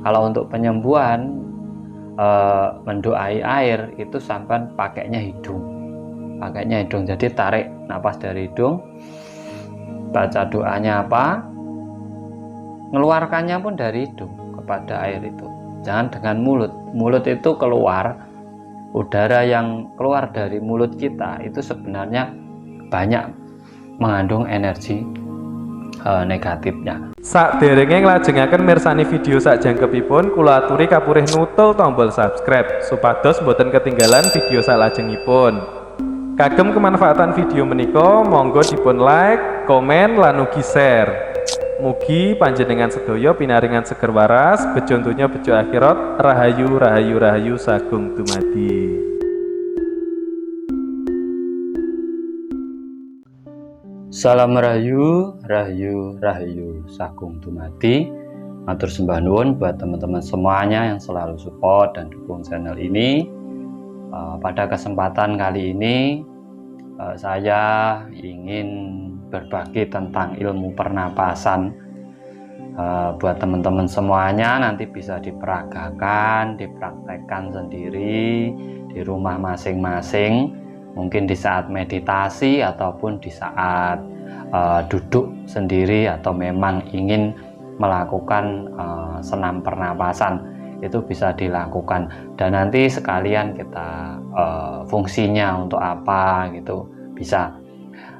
Kalau untuk penyembuhan mendoai air itu sampai pakainya hidung. Jadi tarik napas dari hidung, baca doanya apa, ngeluarkannya pun dari hidung kepada air itu. Jangan dengan mulut. Mulut itu keluar, udara yang keluar dari mulut kita itu sebenarnya banyak mengandung energi negatifnya. Sakderenge nglajengaken mirsani video sakjangkepipun, kula aturi kapurih nutul tombol subscribe supados boten ketinggalan video salajengipun. Kagem kemanfaatan video menika monggo dipun like, komen lan ugi share. Mugi panjenengan sedaya pinaringan seger waras, bejo donya bejo akhirat, rahayu rahayu rahayu sagung dumadi. Salam rahayu, rahayu, rahayu, sagung dumadi. Matur sembah nuwun buat teman-teman semuanya yang selalu support dan dukung channel ini. Pada kesempatan kali ini saya ingin berbagi tentang ilmu pernapasan. Buat teman-teman semuanya nanti bisa diperagakan, dipraktekkan sendiri di rumah masing-masing. Mungkin di saat meditasi ataupun di saat duduk sendiri atau memang ingin melakukan senam pernapasan, itu bisa dilakukan. Dan nanti sekalian kita fungsinya untuk apa gitu bisa.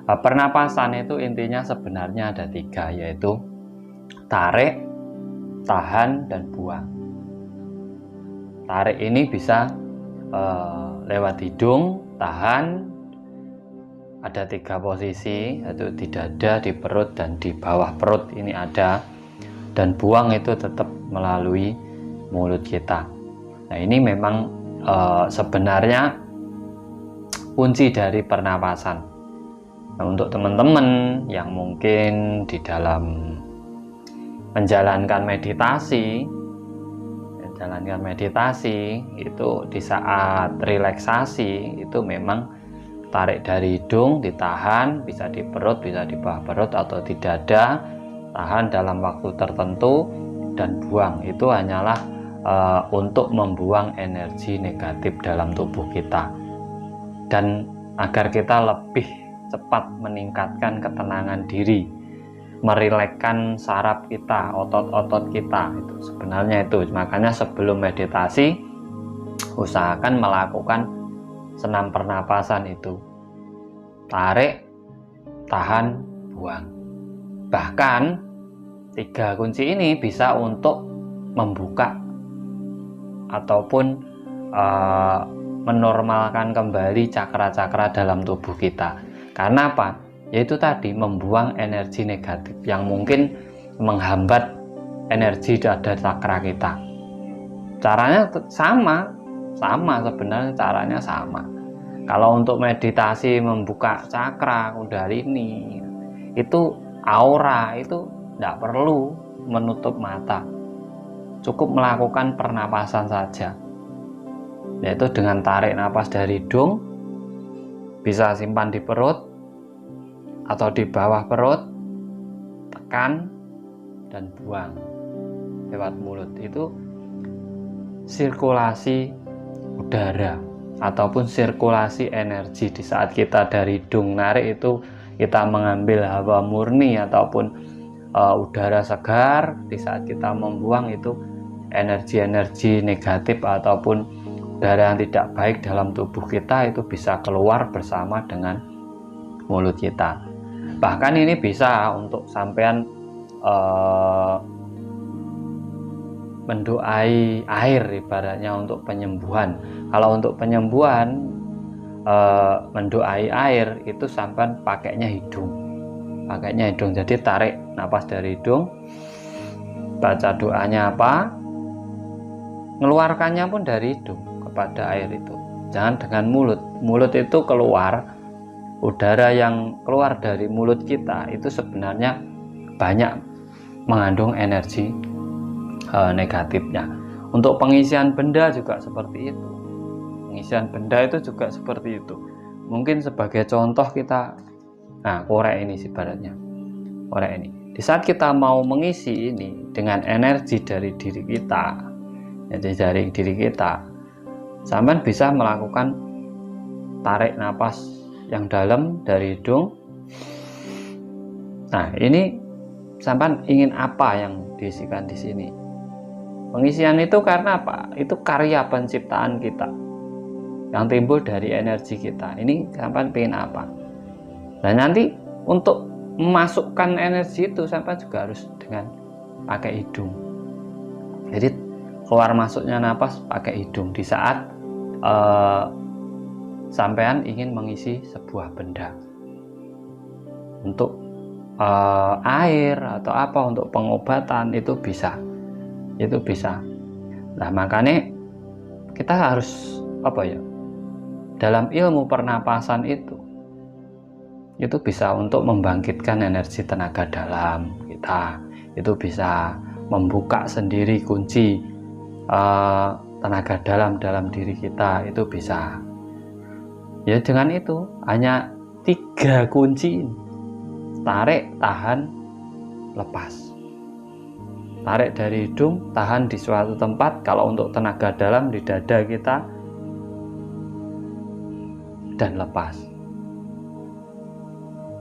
Pernapasan itu intinya sebenarnya ada 3, yaitu tarik, tahan, dan buang. Tarik ini bisa lewat hidung, tahan ada 3 posisi, yaitu di dada, di perut, dan di bawah perut ini ada. Dan buang itu tetap melalui mulut kita. Nah, ini memang sebenarnya kunci dari pernapasan. Nah, untuk teman-teman yang mungkin di dalam menjalankan meditasi itu di saat relaksasi itu memang tarik dari hidung, ditahan, bisa di perut, bisa di bawah perut atau di dada, tahan dalam waktu tertentu, dan buang. Itu hanyalah untuk membuang energi negatif dalam tubuh kita, dan agar kita lebih cepat meningkatkan ketenangan diri, merilekkan saraf kita, otot-otot kita. Itu sebenarnya itu. Makanya sebelum meditasi usahakan melakukan senam pernapasan itu. Tarik, tahan, buang. Bahkan 3 kunci ini bisa untuk membuka ataupun menormalkan kembali cakra-cakra dalam tubuh kita. Karena apa? Yaitu tadi membuang energi negatif yang mungkin menghambat energi dari cakra kita. Caranya sama sebenarnya, caranya sama. Kalau untuk meditasi membuka cakra kundalini, itu aura, itu tidak perlu menutup mata, cukup melakukan pernapasan saja, yaitu dengan tarik napas dari hidung, bisa simpan di perut atau di bawah perut, tekan dan buang lewat mulut. Itu sirkulasi udara ataupun sirkulasi energi. Di saat kita dari hidung narik itu kita mengambil hawa murni ataupun udara segar. Di saat kita membuang itu energi-energi negatif ataupun udara yang tidak baik dalam tubuh kita itu bisa keluar bersama dengan mulut kita. Bahkan ini bisa untuk sampean mendoai air ibaratnya untuk penyembuhan. Kalau untuk penyembuhan mendoai air itu sampean pakainya hidung. Jadi tarik napas dari hidung, baca doanya apa, ngeluarkannya pun dari hidung kepada air itu. Jangan dengan mulut. Mulut itu keluar, udara yang keluar dari mulut kita itu sebenarnya banyak mengandung energi negatifnya. Untuk pengisian benda juga seperti itu. Mungkin sebagai contoh kita, korek ini ibaratnya. Korek ini. Di saat kita mau mengisi ini dengan energi dari diri kita, jadi dari diri kita, sampean bisa melakukan tarik napas yang dalam dari hidung. Nah, ini sampean ingin apa yang diisikan di sini? Pengisian itu karena apa? Itu karya penciptaan kita yang timbul dari energi kita. Ini sampean pengen apa? Nah, nanti untuk memasukkan energi itu sampai juga harus dengan pakai hidung. Jadi keluar masuknya napas pakai hidung di saat sampean ingin mengisi sebuah benda untuk air atau apa, untuk pengobatan, itu bisa. Nah, makanya kita harus dalam ilmu pernapasan itu bisa untuk membangkitkan energi tenaga dalam kita, itu bisa membuka sendiri kunci tenaga dalam diri kita, itu bisa. Ya, dengan itu hanya 3 kunci: tarik, tahan, lepas. Tarik dari hidung, tahan di suatu tempat kalau untuk tenaga dalam di dada kita, dan lepas.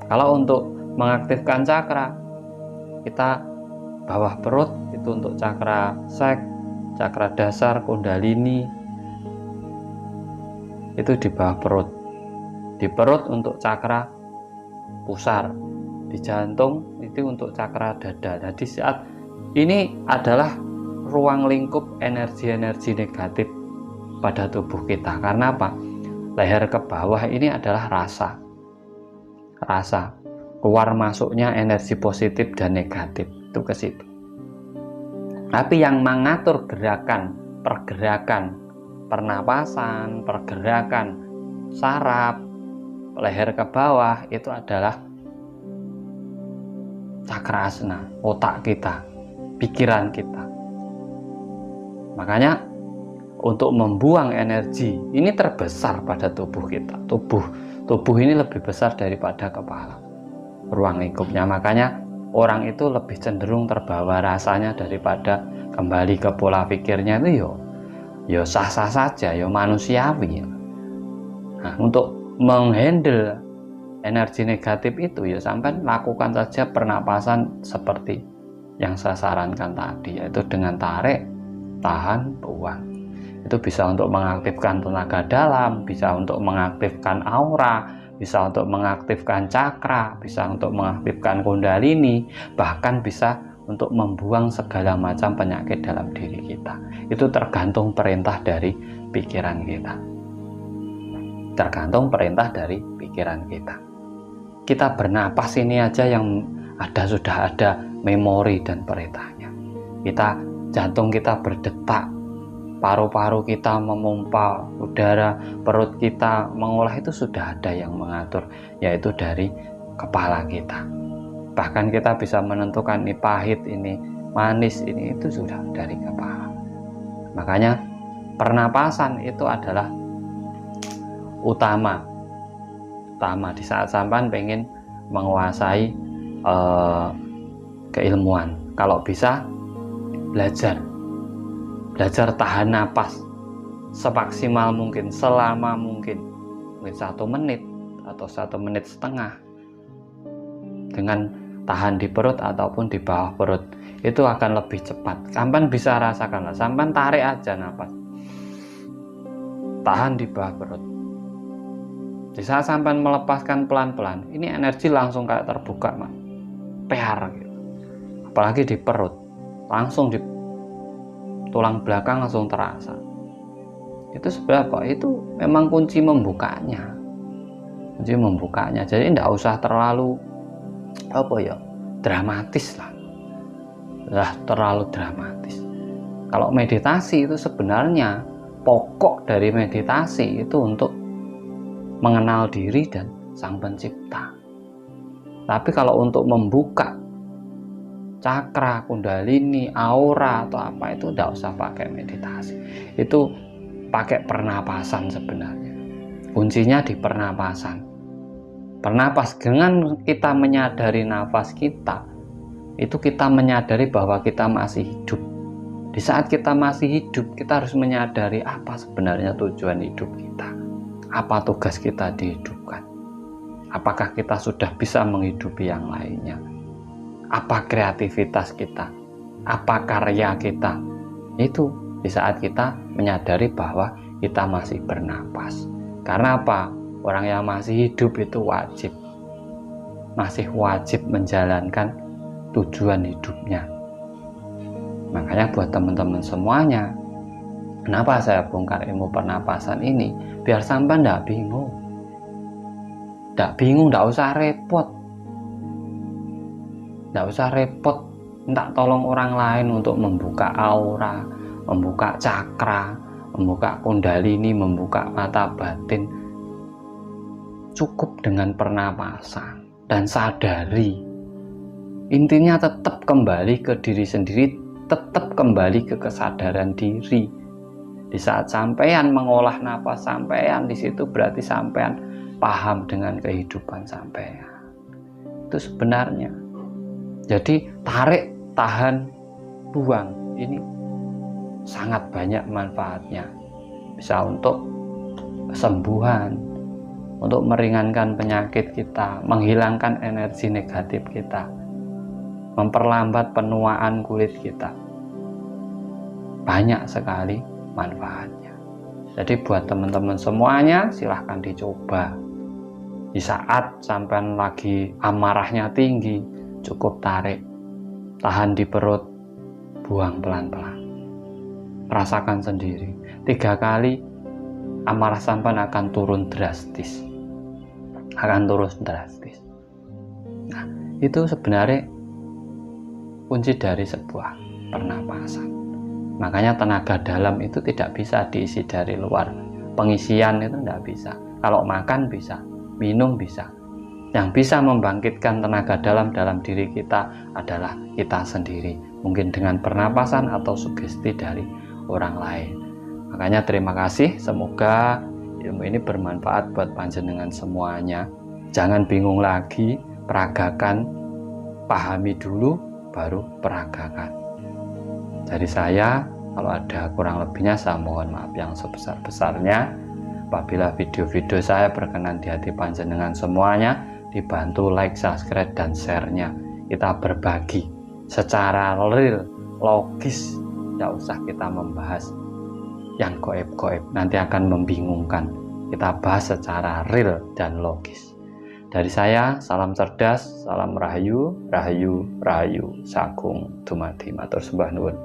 Kalau untuk mengaktifkan cakra, kita bawah perut itu untuk cakra seks, cakra dasar, kundalini, itu di bawah perut. Di perut untuk cakra pusar, di jantung itu untuk cakra dada. Jadi saat ini adalah ruang lingkup energi-energi negatif pada tubuh kita. Karena apa? Leher ke bawah ini adalah rasa keluar masuknya energi positif dan negatif itu ke situ. Tapi yang mengatur pergerakan pernapasan, pergerakan saraf leher ke bawah itu adalah cakra asna, otak kita, pikiran kita. Makanya untuk membuang energi ini terbesar pada tubuh kita. Tubuh ini lebih besar daripada kepala, ruang lingkupnya. Makanya orang itu lebih cenderung terbawa rasanya daripada kembali ke pola pikirnya. Itu yo sah-sah saja, yo manusiawi. Nah, untuk menghandle energi negatif itu ya sampai lakukan saja pernapasan seperti yang saya sarankan tadi, yaitu dengan tarik, tahan, buang. Itu bisa untuk mengaktifkan tenaga dalam, bisa untuk mengaktifkan aura, bisa untuk mengaktifkan cakra, bisa untuk mengaktifkan kundalini, bahkan bisa untuk membuang segala macam penyakit dalam diri kita. Itu tergantung perintah dari pikiran kita. Kita bernapas ini aja yang sudah ada memori dan perintahnya. Jantung kita berdetak, paru-paru kita memompa udara, perut kita mengolah, itu sudah ada yang mengatur, yaitu dari kepala kita. Bahkan kita bisa menentukan ini pahit, ini manis, itu sudah dari kepala. Makanya pernapasan itu adalah utama di saat sampean pengen menguasai keilmuan. Kalau bisa belajar tahan napas semaksimal mungkin, selama mungkin 1 menit atau 1,5 menit dengan tahan di perut ataupun di bawah perut, itu akan lebih cepat. Sampean bisa rasakanlah, sampean tarik aja napas, tahan di bawah perut. Di saat sampean melepaskan pelan-pelan, ini energi langsung kayak terbuka, PR gitu. Apalagi di perut, langsung di tulang belakang langsung terasa. Itu seberapa? Itu memang kunci membukanya. Jadi tidak usah terlalu dramatis lah. Terlalu dramatis. Kalau meditasi itu sebenarnya pokok dari meditasi itu untuk mengenal diri dan Sang Pencipta. Tapi kalau untuk membuka cakra, kundalini, aura atau apa, itu tidak usah pakai meditasi. Itu pakai pernapasan sebenarnya. Kuncinya di pernapasan. Pernapas, dengan kita menyadari nafas kita, itu kita menyadari bahwa kita masih hidup. Di saat kita masih hidup, kita harus menyadari apa sebenarnya tujuan hidup kita. Apa tugas kita dihidupkan. Apakah kita sudah bisa menghidupi yang lainnya. Apa kreativitas kita. Apa karya kita. Itu di saat kita menyadari bahwa kita masih bernapas. Karena apa? Orang yang masih hidup itu wajib. Masih wajib menjalankan tujuan hidupnya. Makanya buat teman-teman semuanya, kenapa saya bongkar ilmu pernapasan ini? Biar sampai ndak bingung. Ndak bingung, ndak usah repot. Ndak usah repot minta tolong orang lain untuk membuka aura, membuka cakra, membuka kundalini, membuka mata batin. Cukup dengan pernapasan dan sadari. Intinya tetap kembali ke diri sendiri, tetap kembali ke kesadaran diri. Di saat sampean mengolah napas sampean, di situ berarti sampean paham dengan kehidupan sampean. Itu sebenarnya. Jadi tarik, tahan, buang. Ini sangat banyak manfaatnya. Bisa untuk kesembuhan, untuk meringankan penyakit kita, menghilangkan energi negatif kita, memperlambat penuaan kulit kita. Banyak sekali manfaatnya. Jadi buat teman-teman semuanya, silahkan dicoba. Di saat sampean lagi amarahnya tinggi, cukup tarik, tahan di perut, buang pelan-pelan. Rasakan sendiri. 3 kali amarah sampean akan turun drastis. Nah, itu sebenarnya kunci dari sebuah pernapasan. Makanya tenaga dalam itu tidak bisa diisi dari luar. Pengisian itu tidak bisa. Kalau makan bisa, minum bisa. Yang bisa membangkitkan tenaga dalam diri kita adalah kita sendiri. Mungkin dengan pernapasan atau sugesti dari orang lain. Makanya terima kasih. Semoga ilmu ini bermanfaat buat panjenengan semuanya. Jangan bingung lagi, peragakan, pahami dulu, baru peragakan. Dari saya, kalau ada kurang lebihnya saya mohon maaf yang sebesar-besarnya. Apabila video-video saya berkenan di hati panjenengan semuanya, dibantu like, subscribe, dan share-nya. Kita berbagi secara real, logis. Tidak usah kita membahas yang goib-goib, nanti akan membingungkan. Kita bahas secara real dan logis. Dari saya, salam cerdas, salam rahayu, rahayu, rahayu, sagung, dumadi, matur sembah nuwun.